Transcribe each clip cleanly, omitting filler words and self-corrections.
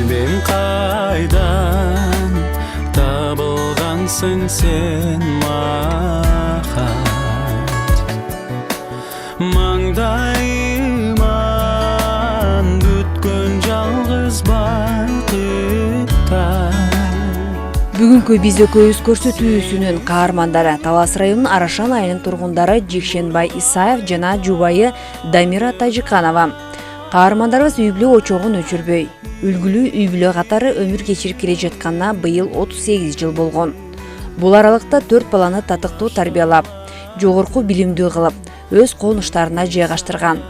Kalbim kaydan tabılgansın sen maha. Mangdayman bütkün жалгыз бакытта. Бүгүнкү биз экөөбүз көрсөтүүсүнүн каармандары Талас районунун Арашан айылынын тургундары Жекшенбай Исаев жана жубайы Дамира Тажиканова. Каармандарыбыз үй бүлө очогун өчүрбөй, үлгүлүү үй бүлө катары өмүр кечирип келе жатканына быйыл 38 жыл болгон. Бул аралыкта 4 баланы татыктуу тарбиялап, жогорку билимдүү кылып, өз конуштарына жайгаштырган.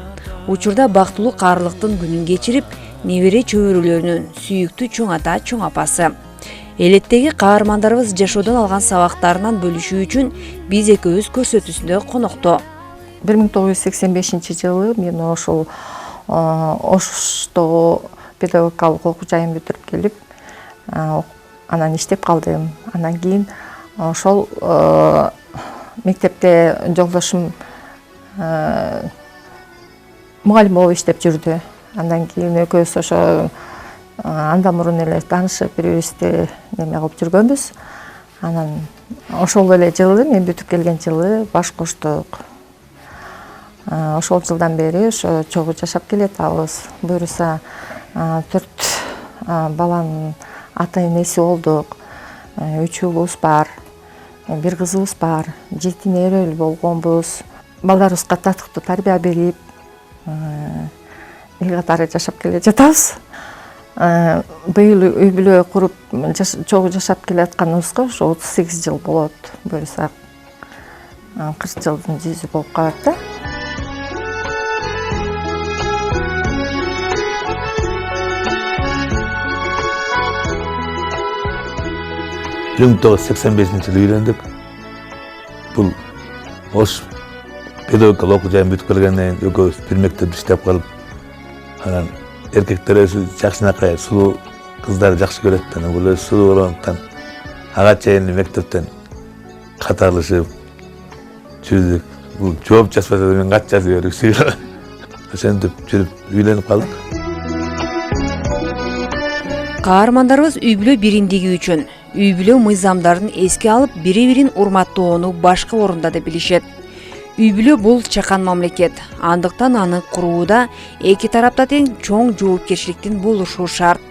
Учурда бактылуу каарылыктын күнүн кечирип, небере чөбөрөлөрүнүн сүйүктүү чоң ата, чоң апасы. Элеттеги каармандарыбыз жашоодон алган сабактарынан бөлүшүү үчүн биз экөөбүз көрсөтүүсүндө конокто. 1985 жылы мен ошол Ошто педагогикалык окуу жайын бүтүрүп келип, анан иштеп калдым. Анан кийин ошол мектепте жолдошум мугалим болуп иштеп жүрдү. Андан кийин экөөбүз ошо андан мурун эле таанышып, бири-бирибизди неме кылып жүргөнбүз. Анан ошол эле жылы, мен бүтүп келген жылы баш коштук. Ошол жылдан бери ошо чогуу жашап келатабыз. Буюрса 4 баланын ата энеси болдук. 3 уулубуз бар, 1 кызыбыз бар. Жети неберелүү болгонбуз. Балдарыбызга татыктуу тарбия берип, эл катары жашап келе жатабыз. Быйыл үй бүлө куруп чогуу жашап келатканыбызга ошо 38 жыл болот. Буюрса 40 жылдын жүзү болуп калат да. Жылы 1985 үйлендік. Бұл Ош педагогикалык окуу жайын бүтүп келгенден кийин экөөбүз бир мектепте иштеп калып, анан эркектер өзү жакшынакай сулуу кыздарды жакшы көрөт да, бул өзү сулуу болгондуктан ага чейин мектептен катарлышып жүрдүк. Бул жооп жазбаса да мен кат жазып берип, ошентип жүрүп үйленип калдык. Каармандарыбыз үй бүлө бириндиги үчүн үй бүлө мыйзамдарын эске алып, бири-бирин урматтоону башкы орундады билишет. Үй бүлө бул чакан мамлекет. Андыктан аны курууда эки тарапта тең чоң жоопкерчиликтин болушу шарт.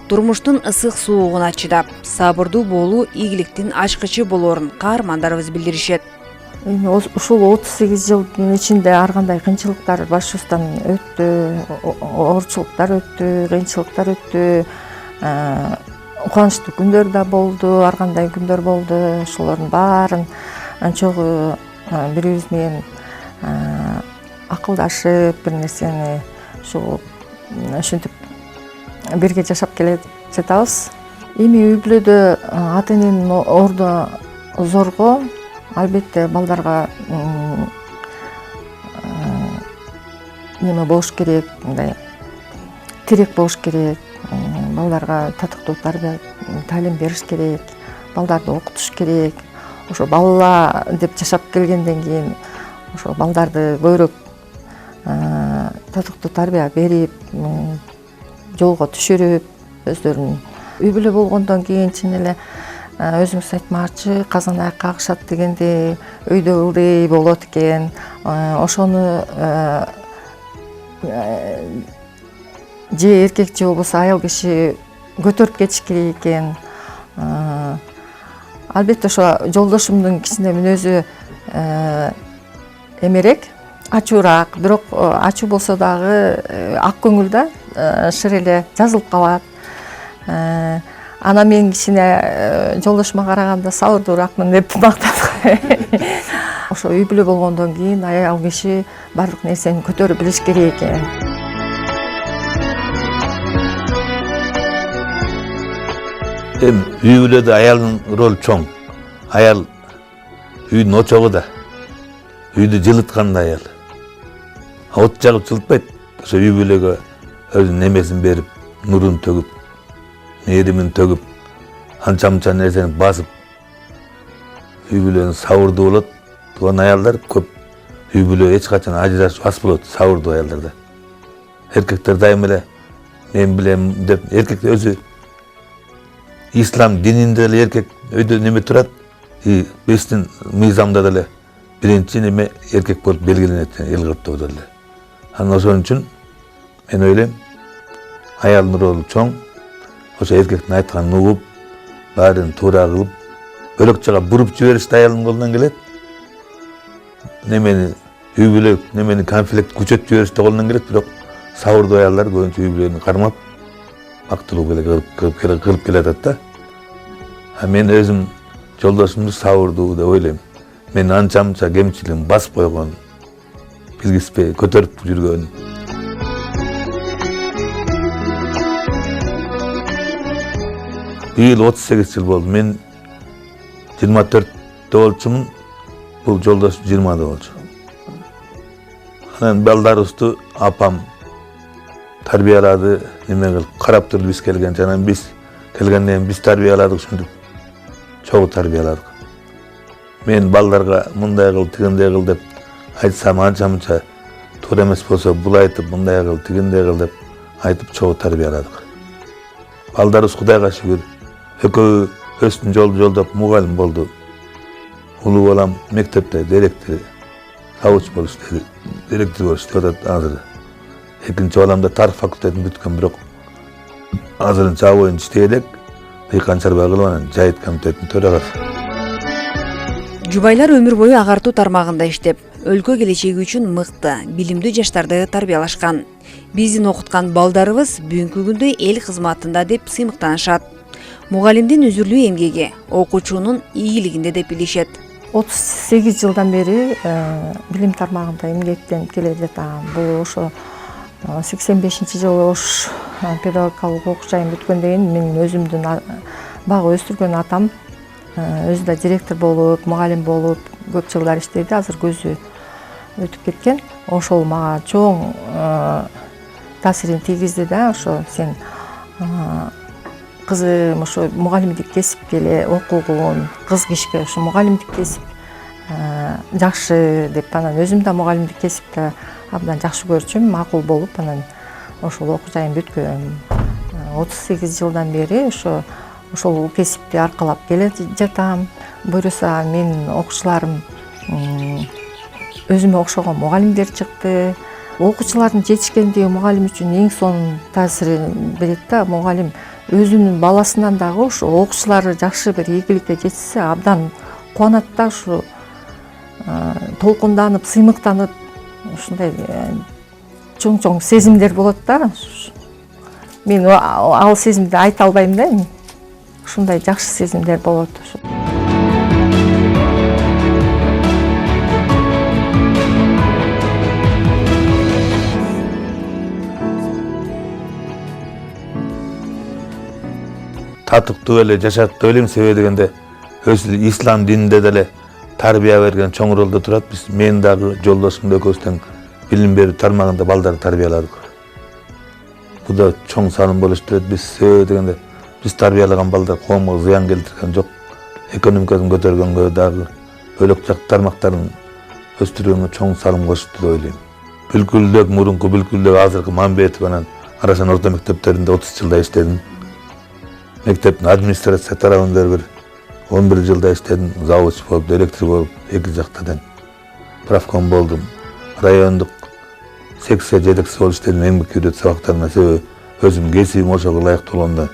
Турмуштун ысык суугуна чыдап, сабырдуу болуу ийгиликтин ачкычы болорун каармандарыбыз билдиришет. Ушул 38 жылдын ичинде ар кандай кыйынчылыктар башыбыздан өттү, оорчулуктар өттү, кыйынчылыктар өттү. Кубанычтуу күндөр да болду, ар кандай күндөр болду. Ошолордун баарын чогуу бири-бирибиз менен акылдашып, бир нерсени ушинтип бирге жашап келе жатабыз. Эми үй бүлөдө ата эненин орду зорго, албетте балдарга неме болуш керек, мындай тирек болуш керек. Балдарга татыктуу тарбия, таалим бериш керек, балдарды окутуш керек. Ошо балла деп жашап келгенден кийин ошо балдарды көбүрөөк татыктуу тарбия берип, жолго түшүрүп, өздөрүн үй бүлө болгондон кийин чын эле өзүңүз айтмакчы, казан аяк кагышат дегенде өйдө ылдый болот экен. Ошону же эркек же болбосо аял киши көтөрүп кетиш керек экен. Албетте ошо жолдошумдун кичине мүнөзү эмерээк, ачуураак, бирок ачуу болсо дагы ак көңүл да, шыр эле жазылып калат. Ана мен кичине жолдошума караганда сабырдуураакмын деп мактадым. Ошо үй бүлө болгондон кийин аял киши баардык нерсени көтөрүп билиш керек экен. Үй бүлөдө аялдын ролу чоң. Аял үйдүн очогу да, үйдү жылыткан да аял. От жагып жылытпайт. Ошо үй бүлөгө өзүнүн немесин берип, нурун төгүп, мээримин төгүп, анча-мынча нерсени басып, үй бүлөнү сабырдуу болот. Туган аялдар көп үй бүлө эч качан ажырашып ас болот, сабырдуу аялдарда. Эркектер дайым эле men bilem dep erkek özü İslam dininde ele erkek öde neme turat, bizden mizamda da birinci neme erkek bolup belgileneti el kırptı odalı. Onun için men öylem ayalın rolu çoğ, oşa erkekten aytkan nugup, bарын tuura kılıp, bölükçaga burup jiberiş ayalın kolundan gelet. Nemeni übülök, nemeni konflikt kucet jiberiş de kolundan gelet, biroq sawurdu ayallar köpünçe übülökünü karmap, aktılıp kılıp geletet da. Men özüm joldaşımды sawurdu dep oylайм. Men ança-munça kemçiliğim basıp koygon, bilgispey kötörüp жүрgөн. Bu yıl 38 yıl oldu. Men 24'te bolçumун, bul joldaş 20'da bolçu. Anan balдар ustu apam tarbiyaladı, neme kılıp karap turup biz kelgen. Janan biz kelgenden biz tarbiyaladık şuntip. Çoğu tarbiyaladık. Men ballarga mындай kıl, tigindey kıl dep aytsam ança-munça toora emes bolsa bul aytıp mындай kıl, tigindey kıl dep aytıp çoğu tarbiyaladık. Baldarыбыз Kudayga şükür ekөө өстүн жолдоп мугалим болду. Улуу балам мектепте директор, завуч болуп иштеди, директор болуп иштеп атат азыр. Экинчи балам да тарых факультетин бүткөн, бирок азырынча абойын иштей элек, ыйкан чарба кылып анан жайыт комитетинин төрагасы. Жубайлар өмүр бою агартуу тармагында иштеп, өлкө келечеги үчүн мыкты, билимдүү жаштарды тарбиялашкан. Биздин окуткан балдарыбыз бүгүнкү күндө эл кызматында деп сыймыктанышат. Мугалимдин үзүрлүү эмгеги окуучунун ийгилигинде деп билишет. 38 жылдан бери билим тармагында эмгектенип келе жатам. Бул ошо 85-жылы Ош педагогикалык окуу жайын бүткөндөн кийин мен өзүмдүн багып өстүргөн атам өзү да директор болуп, мугалим болуп көп жылдар иштеди. Азыр көзү өтүп кеткен. Ошол мага чоң таасирин тийгизди да. Ошо сен кызым ошо мугалимдик кесипке эле окугун, кыз кишке ошо мугалимдик кесип жакшы деп, анан өзүм да мугалимдик кесипти абдан жакшы көрчүм, макул болуп, анан ошол окуу жайын бүткөм. 38 жылдан бери ошол кесипти аркалап келе жатам. Буюрса менин окуучуларым өзүмө окшогон мугалимдер чыкты. Окуучулардын жетишкендиги мугалим үчүн эң сонун таасирин берет да. Мугалим өзүнүн баласынан дагы ушу окуучулары жакшы бир ийгиликке жетсе абдан кубанат да. Ушу толкунданып, сыймыктанып, ушундай чоң сезимдер болот да. Мен ал сезимди айта албайм да. Ушундай жакшы сезимдер болот. Татыктуу эле жашат деп элем, себеби дегенде өзү ислам дининде деле тарбия берген чоң ролдо турат. Мен дагы жолдошум экөөбүз тең билим берүү тармагында балдарды тарбияладык. Бул да чоң саным болуш керек. Себеби дегенде биз тарбиялаган балдар коомго зыян келтирген жок. Экономикасын көтөргөнгө дагы бөлөк жак тармактарын өстүргөнгө чоң салым кошупту деп ойлойм. Бүлкүлдүк, мурунку бүлкүлдүк, азыркы Мамбетов анан Арашан орто мектептеринде 30 жылда иштедим. Мектептин администрация тарабында бир 11 жылда иштедим. Завуч болуп, директор болуп, эки жакта тең правком болдум. Райондук секция жетекчиси болуп иштедим. Эмгек үйрөтүү сабактарына, себеби өзүм кесибим ошого ылайыктуулугуна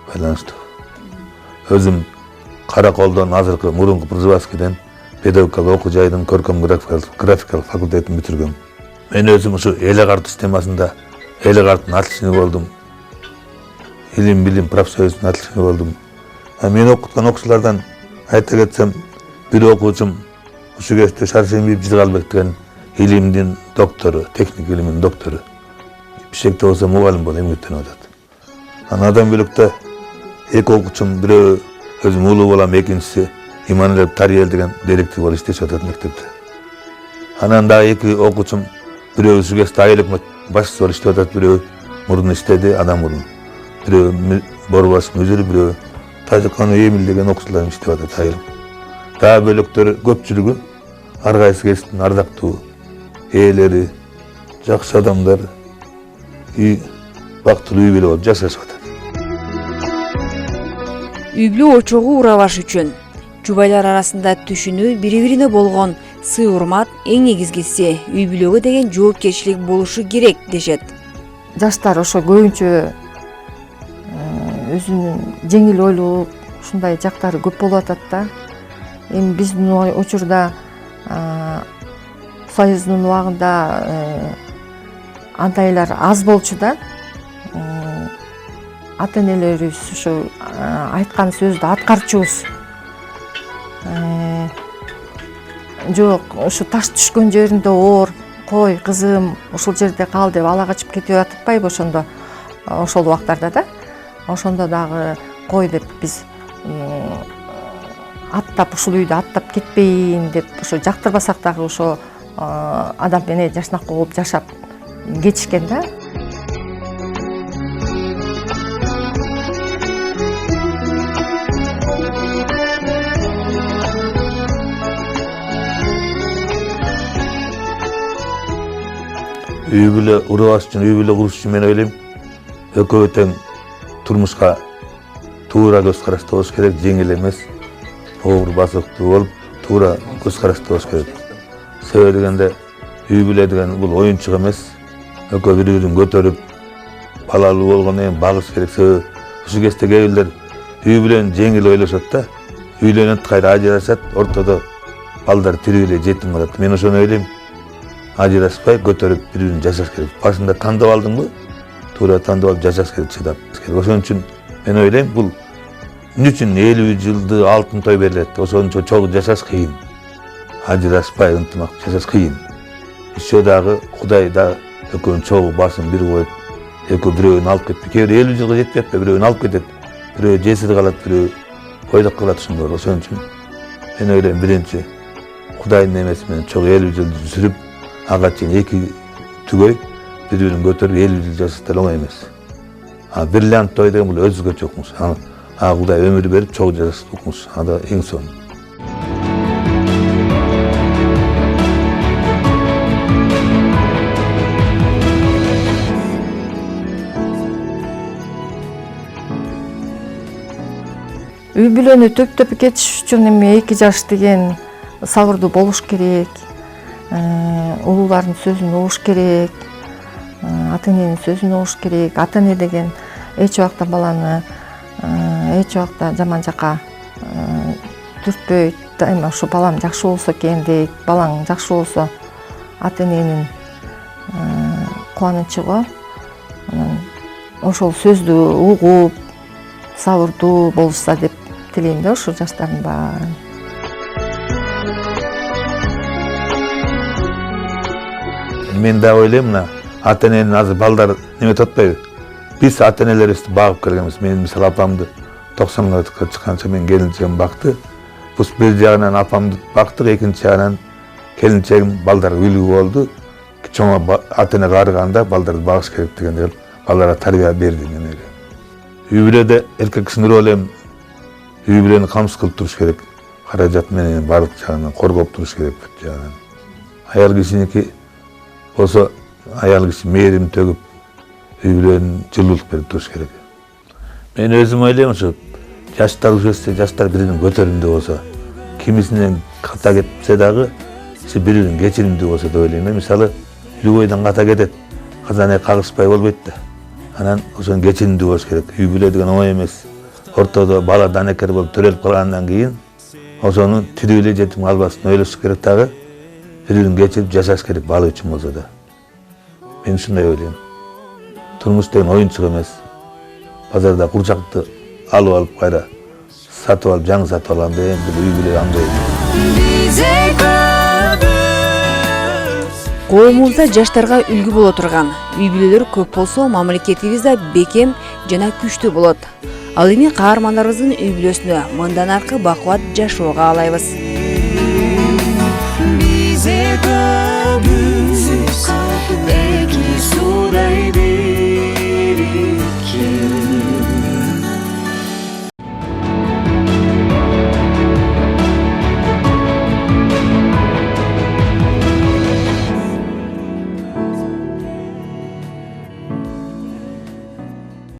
байланыштуу. Өзүм Караколдон азыркы мурунку Пржеваскийден педагогикалык окуу жайдын көркөм графикалык факультетин бүтүргөм. Мен өзүм ушу эл агартуу системасында эл агартынын отличниги болдум. Илим билим профсоюздун отличниги болдум. Мен окуткан окуучулардан айта кетсем, бир окуучум ушу кезде Шаршембиев Жыргалбек деген илимдин доктору, техник илимдин доктору. Бишкекте болсо мугалим болуп эмгектенип атат. Анан адам бөлөктө эки окуучум, бирөө өзүм улуу балам, экинчиси Иманилов Тариел деген директор болуп иштешип атат мектепте. Анан дагы эки окуучум, бирөө ушу кезде айыл өкмөт башчысы болуп иштеп атат, бирөө мурун иштеди, адам мурун. Бирөө борбаш мүдүрү, бирөө Тажыканов Эмил деген окуучуларым иштеп атат айыл. Дагы бөлөктөр көпчүлүгү ар кайсы кесиптин ардактуу ээлери, жакшы адамдар. бактылуу үй бүлө болуп жашашып атат. Үй бүлө очогу урабаш үчүн жубайлар арасында түшүнүү, бири-бирине болгон сый урмат эң негизгиси үй бүлөгө деген жоопкерчилик болушу керек дешет. Жаштар ошо көбүнчө өзүнүн жеңил ойлуу ушундай жактары көп болуп атат да. Эми биздин учурда Союздун убагында андайлар аз болчу да. Ата-энелерибиз ошо айткан сөздү аткарчубуз. Жок, ошо таш түшкөн жеринде оор, кой кызым ушул жерде кал деп ала качып кетип атпайбы ошондо, ошол убактарда да. Ошондо дагы кой деп биз аттап ушул үйдү аттап кетпейин деп ошо жактырбасак дагы ошо адам менен жашнакы болуп жашап кетишкен да. Үй бүлө урабаш үчүн, үй бүлө куруш үчүн мен ойлойм, экөө тең турмушка туура көз карашта болуш керек, жеңил эмес, оор басыктуу болуп, туура көз карашта болуш керек. Себеби дегенде үй бүлө деген бул оюнчук эмес, экөө бири-бирин көтөрүп, балалуу болгондон кийин багыш керек. Себеби ушул кезде кээ бирлер үй бүлөнү жеңил ойлошот да, үйлөнөт, кайра ажырашат, ортодо балдар тирүү эле жетим калат. Мен ошону ойлойм. Ажыраспай, көтөрүп бири-бирин жашаш керек. Башында тандап алдыңбы, туура тандап алып жашаш керек, чыдап. Ошон үчүн мен ойлойм, бул эмне үчүн 50 жылды алтын той берилет? Ошончо чогуу жашаш кыйын. Ажыраспай ынтымак жашаш кыйын. Ишөө дагы Кудай да экөөнүн чогуу башын бир коюп, экөө бирөөнү алып кетпей. Кээ бир 50 жылга жетпей атпайбы, бирөөнү алып кетет. Бирөө жесир калат, бирөө бойдок калат ошондор. Ошон үчүн мен ойлойм, биринчи Кудайдын немеси менен чогуу 50 жыл сүрүп, ага чейин эки түгөй бири-бирин көтөрүп 50 жыл жашаштар оңой эмес. Бирлиант той деген бул өзгөчө укмуш. Кудай өмүр берип чогуу жашаш укмуш. Анда эң сонун. Үй бүлөнү төптөп кетиш үчүн эми 2 жаш деген сабырдуу болуш керек. Улуулардын сөзүн угуш керек. Ата-эненин сөзүн угуш керек. Ата-эне деген эч убакта баланы эч убакта жаман жака түртпөйт. Дайыма ушу балам жакшы болсо экен дейт. Балаң жакшы болсо ата-эненин кубанычы го. Ошол сөздү угуп, сабырдуу болушса деп тилейм да ушул жаштардын баарын. Мен да ойлойм, мына ата-эненин азыр балдар неме татпайбы? Биз ата-энелерибизди багып келгенбиз. Мен мисалы апамды 90-га чыкканча мен келинчегим бакты. Бул бир жагынан апамды бактык, экинчи жагынан келинчегим балдар үлгү болду. Чоң ата-эне карыганда балдарды багыш керек дегенде балдарга тарбия берди мен эле. Үй бүлөдө эркек кишинин ролу эми үй бүлөнү камсыз кылып туруш керек. Каражат менен бардык жагынан коргоп туруш керек бүт жагынан. Аял кишиники болсо аял киши мээрим төгүп үй бүлөнү жылуулук берип туруш керек. Мен өзүм ойлойм, ушу жаштар учурда жаштар биринин көтөрүмдүү болсо, кимисинен ката кетсе дагы биринин кечиримдүү болсо деп ойлойм. Мисалы любойдон ката кетет, казан кагышпай болбойт да. Анан ошон кечиримдүү болуш керек. Үй бүлө деген оңой эмес. Ортодо бала данекер болуп төрөлүп калгандан кийин ошону тирүү эле жетим калбасын ойлош керек дагы. Бирин кечирип жашаш керек, бала үчүн болсо да. Мен ушундай ойлойм. Турмуш деген оюнчук эмес. Базарда курчакты алып кайра сатып алып, жаңы сатып алган деген бул үй бүлө андай. Коомубузда жаштарга үлгү боло турган үй бүлөлөр көп болсо, мамлекетибиз да бекем жана күчтүү болот. Ал эми каармандарыбыздын үй бүлөсүнө мындан аркы бакубат жашоого каалайбыз. Bize